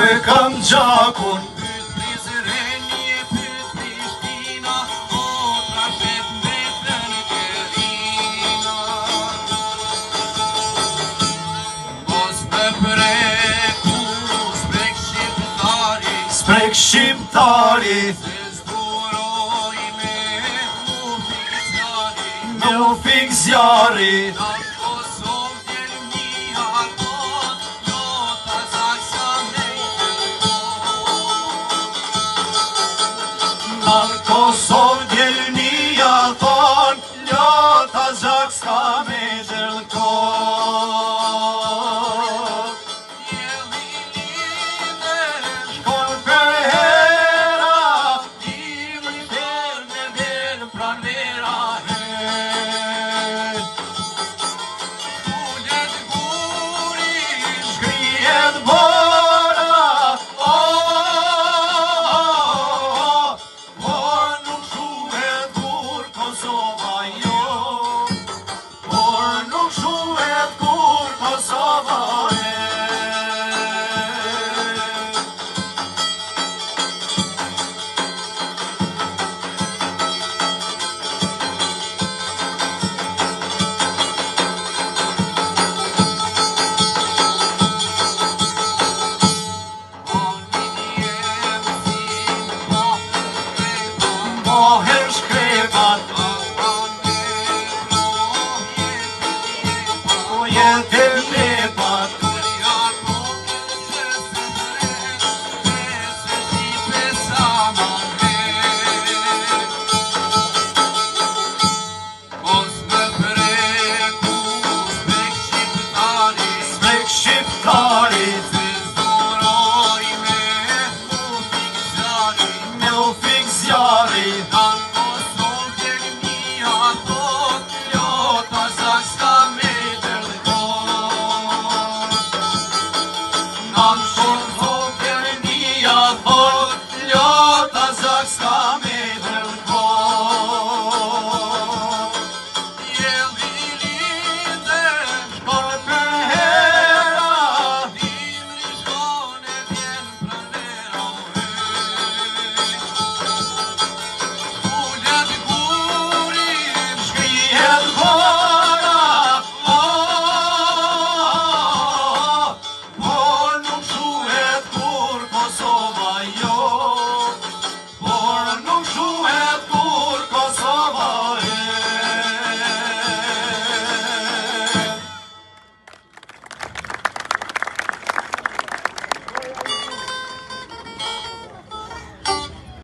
e kam gjakun. Pyt Prizrenje, pyt Prishtina, o trashet mbetën Kerina. Mos me preku, sprek shqiptari, Sprek shqiptari, se zburoj me u fik zjari. Nal Kosovë djel një harkot, jota zaksa me i Nal Kosovë djelnia thon, ljota zak s'ka me dërkot. Jeli lider, Shkon për hera, dimri her me verë pran vera her. kullet guri, Shkrijet bora, por nuk shuhet kur Kosova jo, por nuk shuhet kur Kosova e. Moher shkrepat, o jetë